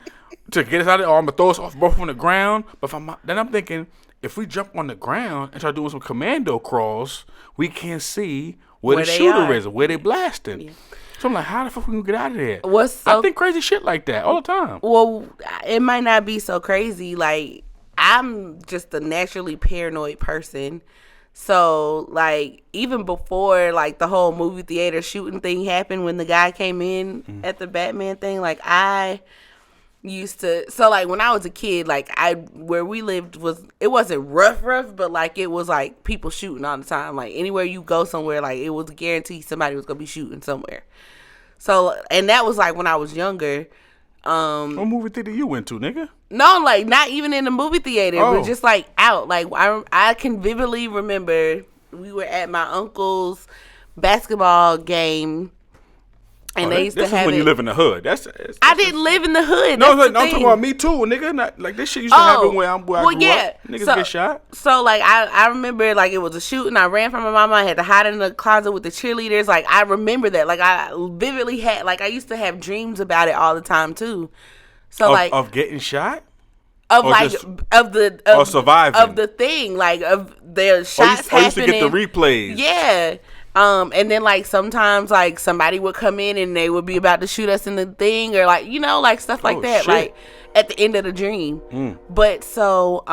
to get us out of it, or I'm gonna throw us off both on the ground? But then I'm thinking, if we jump on the ground and start doing some commando crawls, we can't see where the shooter is or where they blasting. Yeah. So I'm like, how the fuck we gonna get out of there? I think crazy shit like that all the time. Well, it might not be so crazy. Like, I'm just a naturally paranoid person. So, like, even before, like, the whole movie theater shooting thing happened, when the guy came in at the Batman thing, like, I used to, so, like, when I was a kid, like, where we lived it wasn't rough, but, like, it was, like, people shooting all the time. Like, anywhere you go somewhere, like, it was guaranteed somebody was gonna be shooting somewhere. So, and that was, like, when I was younger. What movie theater you went to, nigga? No, like, not even in the movie theater, but just, like, out. Like, I can vividly remember we were at my uncle's basketball game, and they used to have when you live in the hood. I didn't live in the hood. No, I'm talking about me too, nigga. Not, like, this shit used to happen where I grew up. Niggas get shot. So, like, I remember, like, it was a shooting. I ran from my mama. I had to hide in the closet with the cheerleaders. Like, I remember that. Like, I vividly had, like, I used to have dreams about it all the time too. So, of getting shot? Of, like, of surviving. Of the thing, like, of their shots happening. I used to get the replays. Yeah. And then, like, sometimes, like, somebody would come in and they would be about to shoot us in the thing, or, like, you know, like, stuff like that. Shit. Like, at the end of the dream. But so,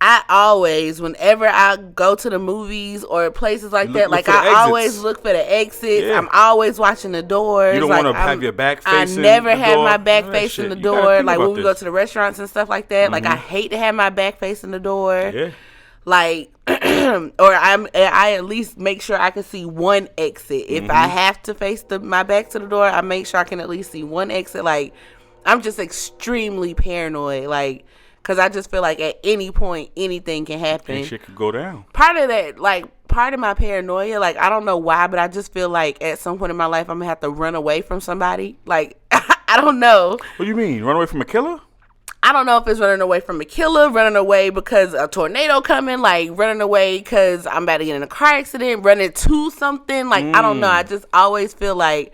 I always, whenever I go to the movies or places like that, like, I always look for the exits. Yeah. I'm always watching the doors. You don't like, want to have your back facing I never have my back facing facing the door. Like, when we go to the restaurants and stuff like that, like, I hate to have my back facing the door. Yeah. Like, or I at least make sure I can see one exit. If I have to face my back to the door, I make sure I can at least see one exit. Like, I'm just extremely paranoid. Like, because I just feel like at any point, anything can happen. And shit could go down. Part of that, like, part of my paranoia, like, I don't know why, but I just feel like at some point in my life, I'm going to have to run away from somebody. Like, I don't know. What do you mean? Run away from a killer? I don't know if it's running away from a killer, running away because a tornado coming, like, running away because I'm about to get in a car accident, running to something. Like, I don't know. I just always feel like,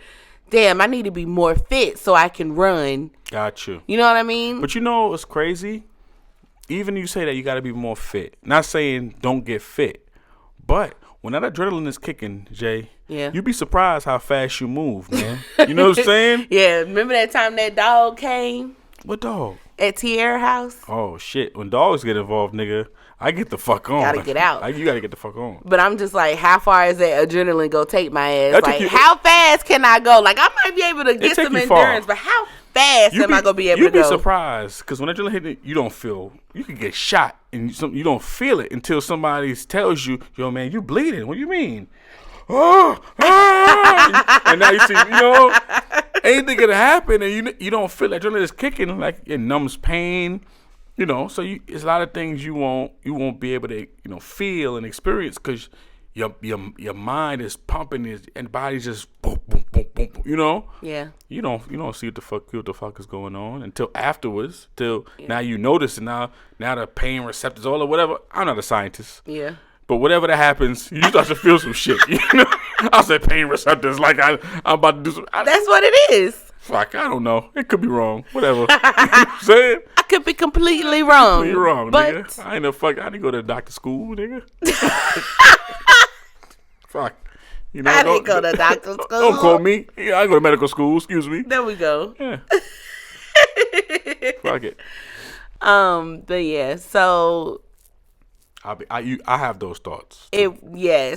damn, I need to be more fit so I can run. Got you. You know what I mean? But you know what's crazy? Even you say that you got to be more fit. Not saying don't get fit. But when that adrenaline is kicking, Jay, you'd be surprised how fast you move, man. You know what I'm saying? Yeah. Remember that time that dog came? What dog? At Tierra house. Oh, shit. When dogs get involved, nigga, I get the fuck on. Gotta get out. You gotta get the fuck on. But I'm just like, how far is that adrenaline go take my ass? Like, how fast can I go? Like, I might be able to get some endurance, but how fast am I gonna be able to go? You'd be surprised, because when adrenaline hit, you don't feel. You can get shot, and you don't feel it until somebody tells you, "Yo, man, you bleeding." What do you mean? And now you see, anything can happen, and you don't feel like adrenaline is kicking, like it numbs pain, So it's a lot of things you won't be able to feel and experience because your mind is pumping and body's just boom, boom, boom, boom, boom, you know. Yeah. You don't see what the fuck is going on until afterwards. Till now you notice, and now the pain receptors all or whatever. I'm not a scientist. Yeah. But whatever that happens, you start to feel some shit. You know, I'll say pain receptors like I'm about to do some. That's what it is. Fuck, I don't know. It could be wrong. Whatever. You know what I'm saying? I could be completely wrong. You're wrong, but nigga. I ain't no fuck. I didn't go to doctor school, nigga. Fuck. You know, I didn't go to doctor school. Don't call me. Yeah, I go to medical school. Excuse me. There we go. Yeah. Fuck it. But yeah, so I have those thoughts.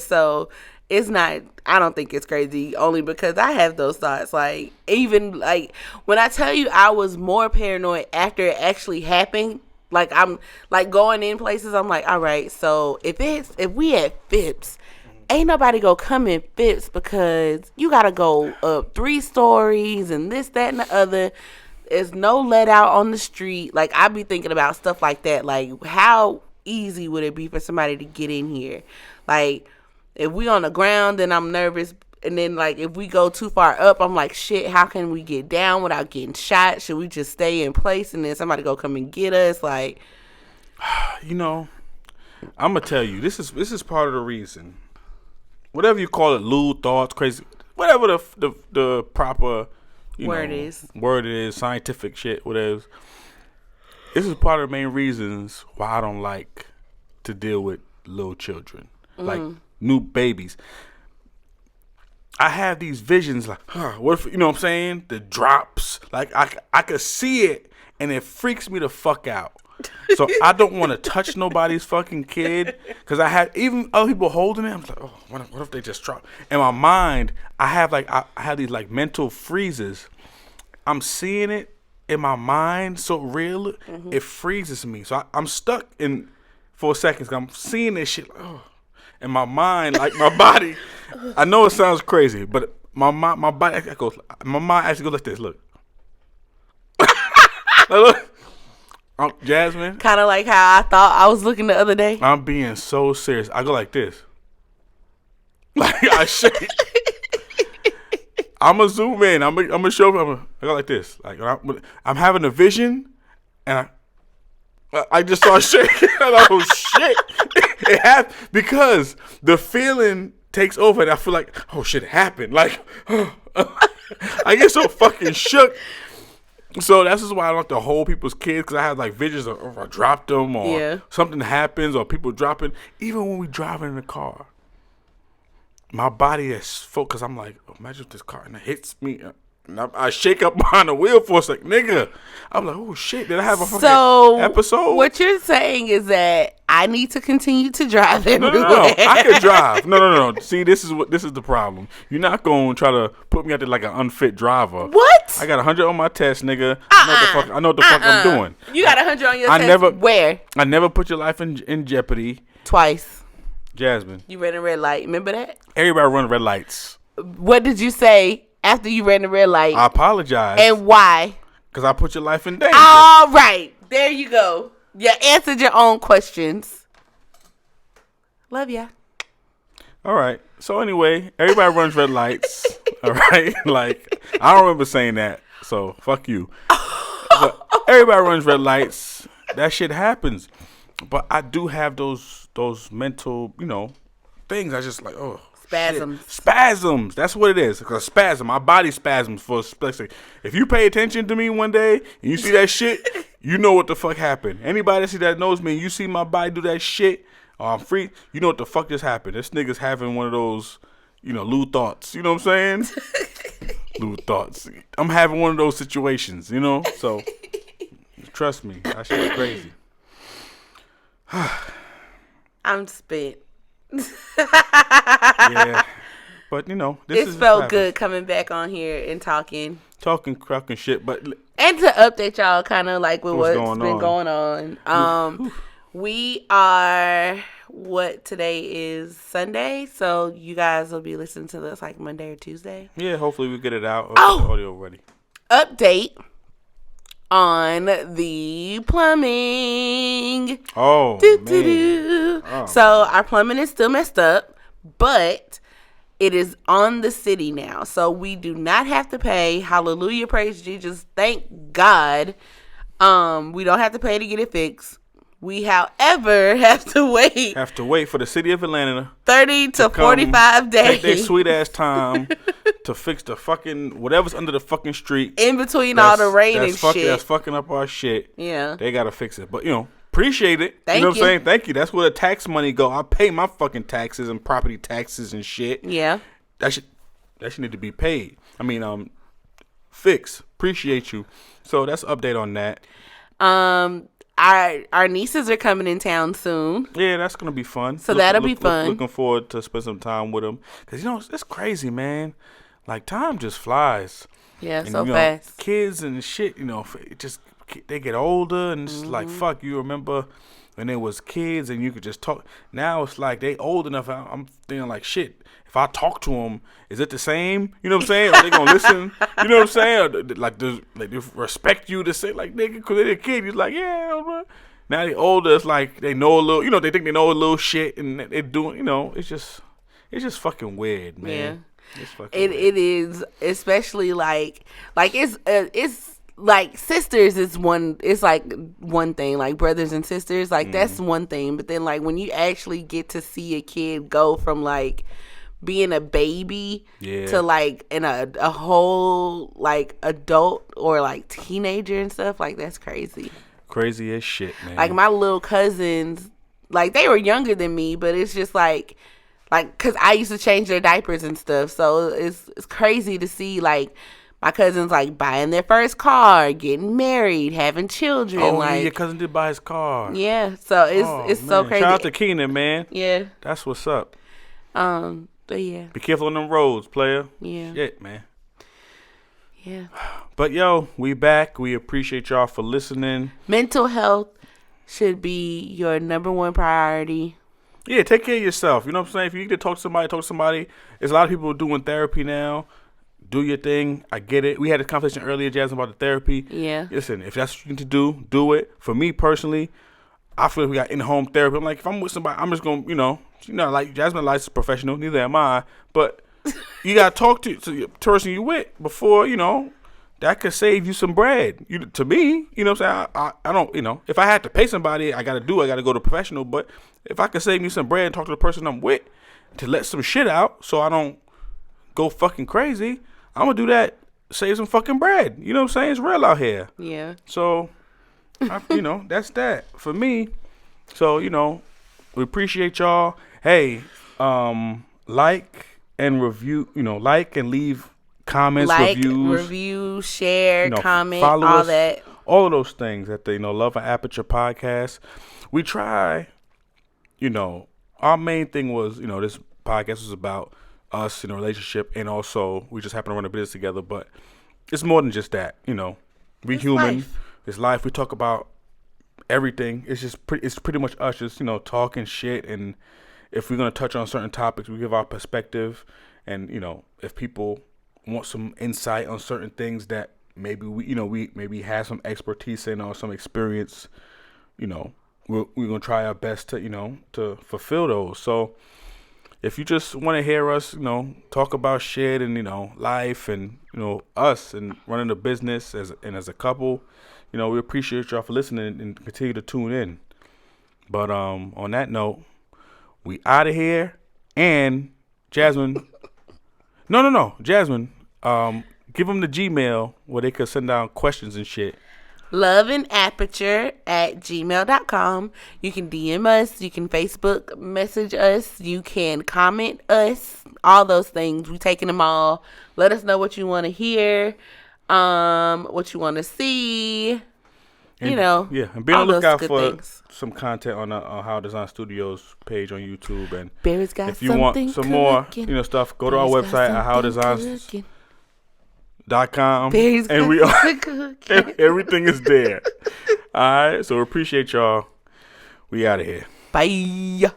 So it's not, I don't think it's crazy, only because I have those thoughts. Like, even like when I tell you I was more paranoid after it actually happened, like I'm like going in places, I'm like, all right, so if we had Phipps, ain't nobody gonna come in Phipps because you gotta go up 3 stories and this, that, and the other. There's no let out on the street. Like, I be thinking about stuff like that. Like, how easy would it be for somebody to get in here? Like, if we on the ground, then I'm nervous. And then, like, if we go too far up, I'm like, shit, how can we get down without getting shot? Should we just stay in place and then somebody go come and get us? Like, you know, I'm gonna tell you, this is part of the reason. Whatever you call it, lewd thoughts, crazy, whatever the proper word is, scientific shit, whatever. This is part of the main reasons why I don't like to deal with little children, like new babies. I have these visions like, what if, you know what I'm saying? The drops, like I could see it, and it freaks me the fuck out. So I don't want to touch nobody's fucking kid, because I had even other people holding it. I'm like, oh, what if they just drop? In my mind, I have these like mental freezes. I'm seeing it in my mind so real, it freezes me. So I'm stuck in for a second. I'm seeing this shit in my mind, like my body. I know it sounds crazy, but my body goes. My mind actually goes like this. Look, look. Jasmine. kind of like how I thought I was looking the other day. I'm being so serious. I go like this. Like, I shake. I'm going to zoom in. I'm going to show you. I go like this. Like, I'm having a vision, and I just start shaking. Oh, shit. It happened because the feeling takes over, and I feel like, oh, shit, it happened. Like, I get so fucking shook. So that's just why I don't like to hold people's kids, because I have like visions of I dropped them or something happens or people dropping. Even when we driving in the car, my body is focused. I'm like, imagine if this car and it hits me. And I shake up behind the wheel for a second, nigga. I'm like, oh shit, did I have a fucking episode? What you're saying is that I need to continue to drive everywhere. No, I can drive. No. See, this is the problem. You're not gonna try to put me out there like an unfit driver. What? I got 100 on my test, nigga. I know what the fuck I'm doing. You got 100 on your test. Where? I never put your life in jeopardy. Twice. Jasmine. You ran a red light. Remember that? Everybody run red lights. What did you say after you ran the red light? I apologize. And why? Because I put your life in danger. All right. There you go. You answered your own questions. Love ya. All right. So anyway, everybody runs red lights. All right. Like, I don't remember saying that. So fuck you. But everybody runs red lights. That shit happens. But I do have those mental, things. I just like, spasms. Shit. Spasms. That's what it is. It's a spasm. My body spasms for a split second. If you pay attention to me one day and you see that shit, you know what the fuck happened. Anybody that knows me and you see my body do that shit, or I'm free, you know what the fuck just happened. This nigga's having one of those, lewd thoughts. You know what I'm saying? Lewd thoughts. I'm having one of those situations, So, trust me. That shit is crazy. I'm spent. Yeah. But, this felt good coming back on here and talking shit. But and to update y'all kind of like with what's been going on. We are, today is Sunday, so you guys will be listening to this like Monday or Tuesday. Yeah, hopefully we get it out. The audio ready. Update on the plumbing. Oh, man. So our plumbing is still messed up, but It is on the city now. So we do not have to pay. Hallelujah, praise Jesus. Thank God. We don't have to pay to get it fixed. We, however, have to wait for the city of Atlanta 30 to 45 days. Take their sweet ass time to fix the fucking whatever's under the fucking street. In between all the rain and shit. That's fucking up our shit. Yeah. They gotta fix it. But appreciate it. Thank you know what you. I'm saying? Thank you. That's where the tax money go. I pay my fucking taxes and property taxes and shit. Yeah. That should need to be paid. I mean, fix. Appreciate you. So that's an update on that. Our nieces are coming in town soon. Yeah, that's gonna be fun. So that'll be fun. Looking forward to spend some time with them because it's crazy, man. Like time just flies. Yeah, and, so fast. Kids and shit, it just they get older and it's like fuck. You remember when they was kids and you could just talk. Now it's like they old enough. I'm thinking like shit. If I talk to them, is it the same? You know what I'm saying? Are they gonna listen? You know what I'm saying? Or, like they respect you to say like nigga because they're a kid. You're like yeah. Now they older. It's like they know a little. They think they know a little shit and they're doing. It's just fucking weird, man. Yeah. It's fucking weird. It is, especially like it's like sisters is one. It's like one thing, like brothers and sisters, like that's one thing. But then like when you actually get to see a kid go from like being a baby to like in a whole like adult or like teenager and stuff, like that's crazy. Crazy as shit, man. Like my little cousins, like they were younger than me, but it's just like because I used to change their diapers and stuff. So it's crazy to see like my cousins like buying their first car, getting married, having children. Oh, like your cousin did buy his car. Yeah, so it's so crazy. Shout out to Keenan, man. Yeah, that's what's up. But yeah, be careful on them roads, player. Yeah, shit, man. Yeah. But yo, we back. We appreciate y'all for listening. Mental health should be your number one priority. Yeah, take care of yourself. You know what I'm saying? If you need to talk to somebody, talk to somebody. There's a lot of people doing therapy now. Do your thing. I get it. We had a conversation earlier, Jasmine, about the therapy. Yeah. Listen, if that's what you need to do, do it. For me personally, I feel like we got in-home therapy. I'm like, if I'm with somebody, I'm just going to, like Jasmine Lights is professional. Neither am I. But you got to talk to the person you with before, that could save you some bread. To me, you know what I'm saying? I don't, if I had to pay somebody, I got to go to a professional. But if I could save me some bread and talk to the person I'm with to let some shit out so I don't go fucking crazy, I'm going to do that, save some fucking bread. You know what I'm saying? It's real out here. Yeah. So, that's that for me. So, we appreciate y'all. Hey, like and review, like and leave comments, review, share, comment, follow all us, that. All of those things at the, Love and Aperture podcast. We try, our main thing was, this podcast was about us in a relationship, and also we just happen to run a business together, but it's more than just that, we human. Life. It's life. We talk about everything. It's just it's pretty much us just, talking shit, and if we're going to touch on certain topics, we give our perspective, and, if people want some insight on certain things that maybe we maybe have some expertise in or some experience, we're going to try our best to, to fulfill those. So if you just want to hear us, talk about shit and, life and, us and running the business as a couple, we appreciate y'all for listening and continue to tune in. But on that note, we out of here. And Jasmine, no, Jasmine, give them the Gmail where they could send down questions and shit. loveandaperture@gmail.com. You can DM us. You can Facebook message us. You can comment us. All those things. We taking them all. Let us know what you want to hear. What you want to see. And, yeah, and be on the lookout for things. Some content on How Design Studios page on YouTube. And Barry's got if you want some more, stuff, go to our website at howdesigns.com, and we are everything is there. All right, so we appreciate y'all. We out of here. Bye.